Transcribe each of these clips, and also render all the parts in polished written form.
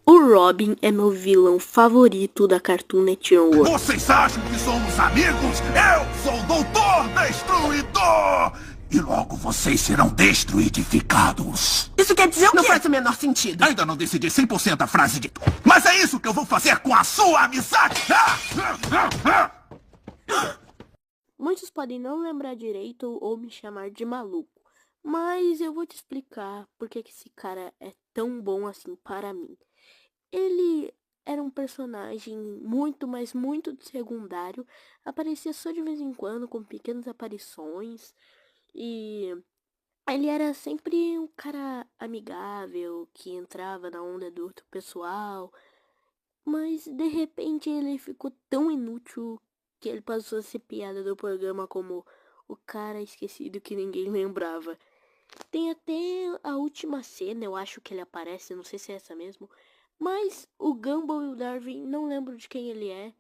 O Robin é meu vilão favorito da Cartoon Network. Vocês acham que somos amigos? Eu sou o Doutor Destruidor! E logo vocês serão destruidificados. Isso quer dizer o quê? Não faz o menor sentido. Ainda não decidi 100% a frase de... Mas é isso que eu vou fazer com a sua amizade! Muitos podem não lembrar direito ou me chamar de maluco, mas eu vou te explicar por que esse cara é tão bom assim para mim. Ele era um personagem muito, mas muito secundário, aparecia só de vez em quando com pequenas aparições e ele era sempre um cara amigável que entrava na onda do outro pessoal, mas de repente ele ficou tão inútil que ele passou a ser piada do programa como o cara esquecido que ninguém lembrava. Tem até a última cena, eu acho que ele aparece, não sei se é essa mesmo, mas o Gumball e o Darwin não lembro de quem ele é.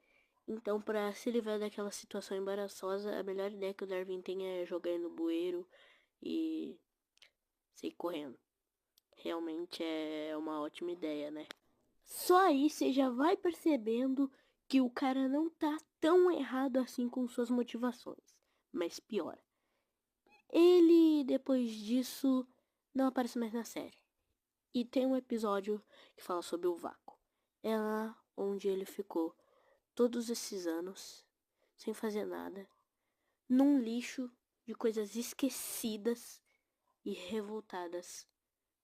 Então, pra se livrar daquela situação embaraçosa, a melhor ideia que o Darwin tem é jogar ele no bueiro e sair correndo. Realmente é uma ótima ideia, né? Só aí você já vai percebendo que o cara não tá tão errado assim com suas motivações. Mas pior, ele depois disso não aparece mais na série. E tem um episódio que fala sobre o vácuo. É lá onde ele ficou todos esses anos sem fazer nada, num lixo de coisas esquecidas e revoltadas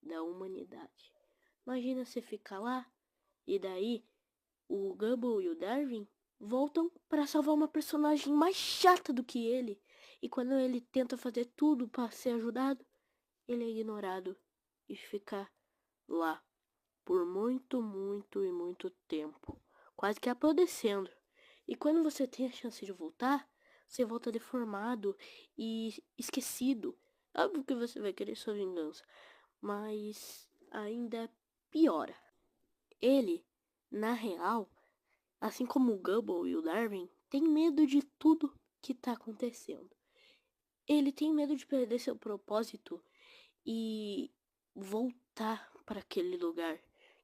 da humanidade. Imagina você ficar lá e daí o Gumball e o Darwin voltam para salvar uma personagem mais chata do que ele. E quando ele tenta fazer tudo para ser ajudado, ele é ignorado e fica lá por muito, muito e muito tempo, quase que apodrecendo. E quando você tem a chance de voltar, você volta deformado e esquecido. Óbvio que você vai querer sua vingança, mas ainda piora. Ele, na real, assim como o Gumball e o Darwin, tem medo de tudo que tá acontecendo. Ele tem medo de perder seu propósito e voltar para aquele lugar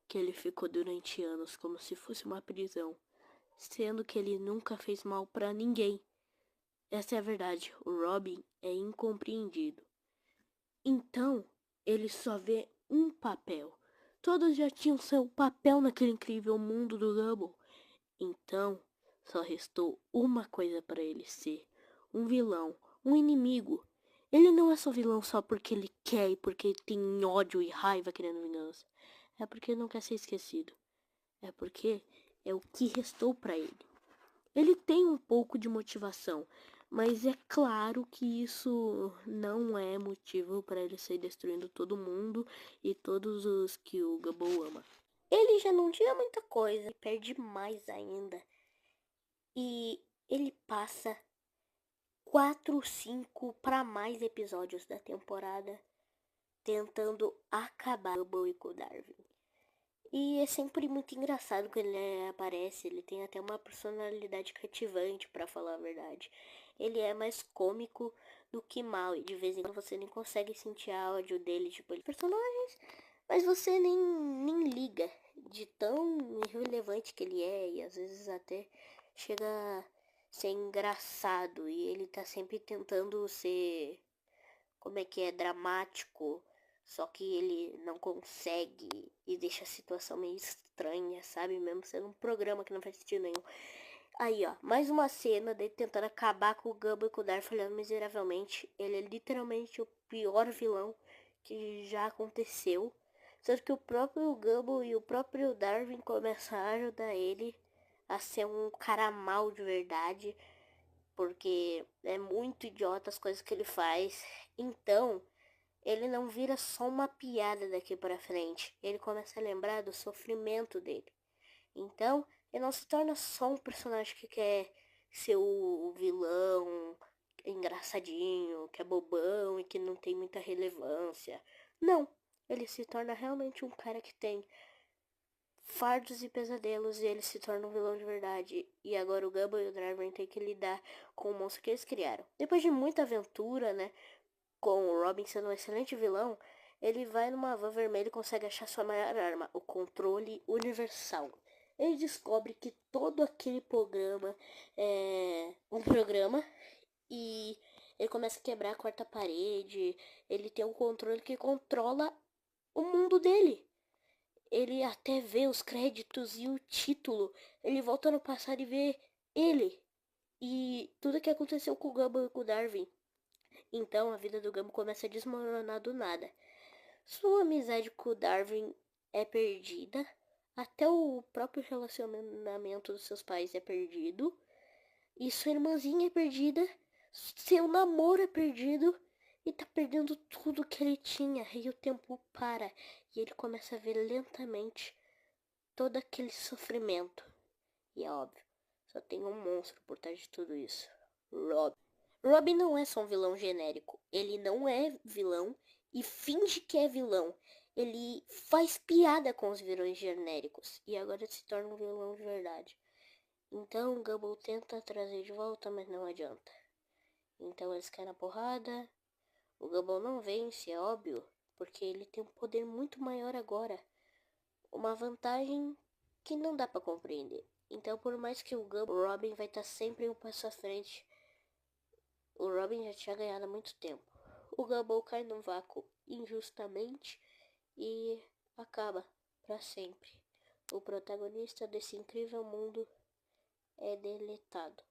que ele ficou durante anos, como se fosse uma prisão, sendo que ele nunca fez mal para ninguém. Essa é a verdade. O Robin é incompreendido. Então, ele só vê um papel. Todos já tinham seu papel naquele incrível mundo do Gumball. Então, só restou uma coisa para ele ser: um vilão, um inimigo. Ele não é só vilão só porque ele quer e porque ele tem ódio e raiva querendo vingança. É porque ele não quer ser esquecido. É porque é o que restou para ele. Ele tem um pouco de motivação, mas é claro que isso não é motivo para ele sair destruindo todo mundo e todos os que o Gumball ama. Ele já não tinha muita coisa, ele perde mais ainda. E ele passa 4, 5 para mais episódios da temporada tentando acabar com o Gumball e com o Darwin. E é sempre muito engraçado quando ele aparece, ele tem até uma personalidade cativante, pra falar a verdade. Ele é mais cômico do que mal, e de vez em quando você nem consegue sentir a ódio dele, tipo, ele personagens, mas você nem liga de tão irrelevante que ele é, e às vezes até chega a ser engraçado, e ele tá sempre tentando ser, como é que é, dramático. Só que ele não consegue e deixa a situação meio estranha, sabe? Mesmo sendo um programa que não faz sentido nenhum. Aí, ó, mais uma cena dele tentando acabar com o Gumball e com o Darwin falhando miseravelmente. Ele é literalmente o pior vilão que já aconteceu. Só que o próprio Gumball e o próprio Darwin começam a ajudar ele a ser um cara mau de verdade. Porque é muito idiota as coisas que ele faz. Então, ele não vira só uma piada daqui pra frente. Ele começa a lembrar do sofrimento dele. Então, ele não se torna só um personagem que quer ser o vilão engraçadinho, que é bobão e que não tem muita relevância. Não, ele se torna realmente um cara que tem fardos e pesadelos e ele se torna um vilão de verdade. E agora o Gumball e o Darwin têm que lidar com o monstro que eles criaram. Depois de muita aventura, né, com o Robin sendo um excelente vilão, Ele vai numa van vermelha e consegue achar sua maior arma, o controle universal. Ele descobre que todo aquele programa é um programa e ele começa a quebrar a quarta parede. Ele tem um controle que controla o mundo dele. Ele até vê os créditos e o título. Ele volta no passado e vê ele. E tudo que aconteceu com o Gumball e com o Darwin. Então a vida do Gumball começa a desmoronar do nada. Sua amizade com o Darwin é perdida. Até o próprio relacionamento dos seus pais é perdido. E sua irmãzinha é perdida. Seu namoro é perdido. E tá perdendo tudo que ele tinha. E o tempo para. E ele começa a ver lentamente todo aquele sofrimento. E é óbvio, só tem um monstro por trás de tudo isso. Robin. Robin não é só um vilão genérico. Ele não é vilão e finge que é vilão. Ele faz piada com os vilões genéricos. E agora se torna um vilão de verdade. Então Gumball tenta trazer de volta, mas não adianta. Então eles caem na porrada. O Gumball não vence, é óbvio, porque ele tem um poder muito maior agora. Uma vantagem que não dá pra compreender. Então, por mais que o Gumball, o Robin vai estar sempre um passo à frente. O Robin já tinha ganhado há muito tempo. O Gumball cai no vácuo injustamente e acaba pra sempre. O protagonista desse incrível mundo é deletado.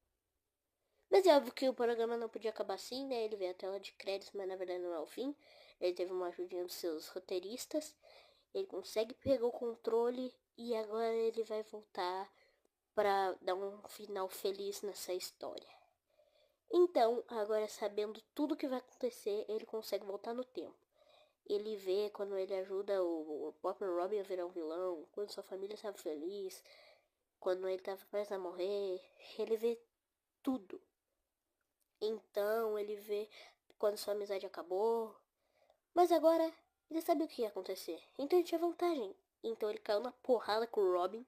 Mas é óbvio que o programa não podia acabar assim, né? Ele veio a tela de créditos, mas na verdade não é o fim. Ele teve uma ajudinha dos seus roteiristas. Ele consegue pegar o controle e agora ele vai voltar para dar um final feliz nessa história. Então, agora sabendo tudo que vai acontecer, ele consegue voltar no tempo. Ele vê quando ele ajuda o próprio Robin a virar um vilão, quando sua família estava feliz, quando ele estava prestes a morrer. Ele vê tudo. Então, ele vê quando sua amizade acabou. Mas agora, ele sabia o que ia acontecer. Então, ele tinha vantagem. Então, ele caiu na porrada com o Robin.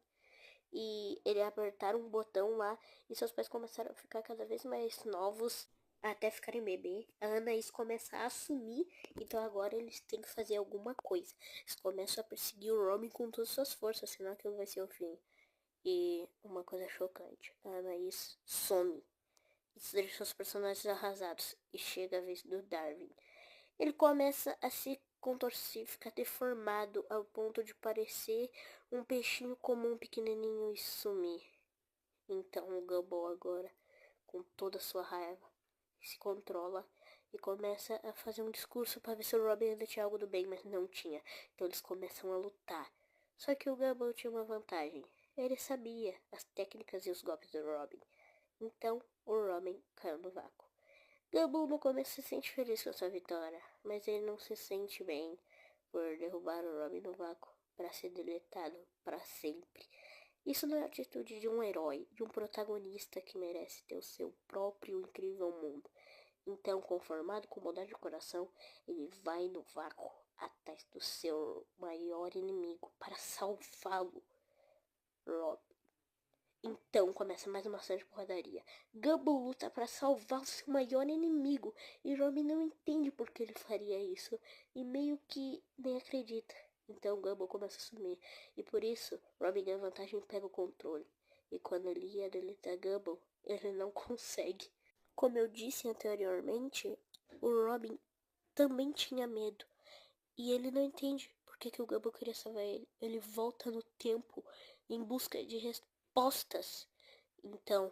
E ele apertaram um botão lá. E seus pais começaram a ficar cada vez mais novos. Até ficarem bebê. A Anaís começa a assumir. Então, agora eles têm que fazer alguma coisa. Eles começam a perseguir o Robin com todas as suas forças. Senão aquilo vai ser o fim. E uma coisa chocante. A Anaís some. Isso deixa os personagens arrasados. E chega a vez do Darwin. Ele começa a se contorcer, ficar deformado ao ponto de parecer um peixinho comum pequenininho e sumir. Então o Gumball agora, com toda a sua raiva, se controla e começa a fazer um discurso para ver se o Robin ainda tinha algo do bem, mas não tinha. Então eles começam a lutar. Só que o Gumball tinha uma vantagem. Ele sabia as técnicas e os golpes do Robin. Então o Robin caiu no vácuo. Gumball no começo se sente feliz com sua vitória, mas ele não se sente bem por derrubar o Robin no vácuo para ser deletado para sempre. Isso não é a atitude de um herói, de um protagonista que merece ter o seu próprio incrível mundo. Então, conformado com bondade de coração, ele vai no vácuo atrás do seu maior inimigo para salvá-lo, Robin. Então começa mais uma série de porradaria. Gumball luta para salvar o seu maior inimigo e Robin não entende por que ele faria isso e meio que nem acredita. Então Gumball começa a sumir e por isso Robin ganha vantagem e pega o controle. E quando ele ia deletar Gumball, ele não consegue. Como eu disse anteriormente, o Robin também tinha medo e ele não entende por que o Gumball queria salvar ele. Ele volta no tempo em busca de respostas. Então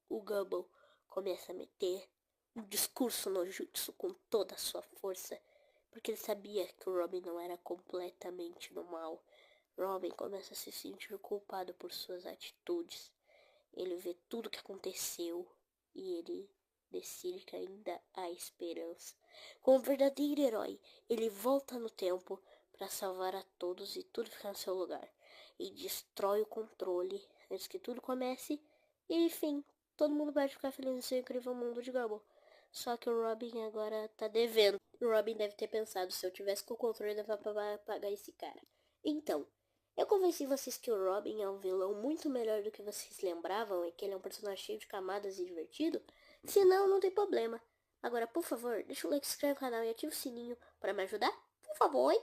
o Gumball começa a meter um discurso no jutsu com toda a sua força, porque ele sabia que o Robin não era completamente do mal. Robin começa a se sentir culpado por suas atitudes. Ele vê tudo o que aconteceu e ele decide que ainda há esperança. Como um verdadeiro herói, ele volta no tempo para salvar a todos e tudo ficar no seu lugar. E destrói o controle antes que tudo comece. E enfim, todo mundo vai ficar feliz no seu incrível mundo de Gumball. Só que o Robin agora tá devendo. O Robin deve ter pensado, se eu tivesse com o controle, eu dava pagar esse cara. Então, eu convenci vocês que o Robin é um vilão muito melhor do que vocês lembravam e que ele é um personagem cheio de camadas e divertido? Se não, não tem problema. Agora, por favor, deixa o like, se inscreve no canal e ativa o sininho para me ajudar. Por favor.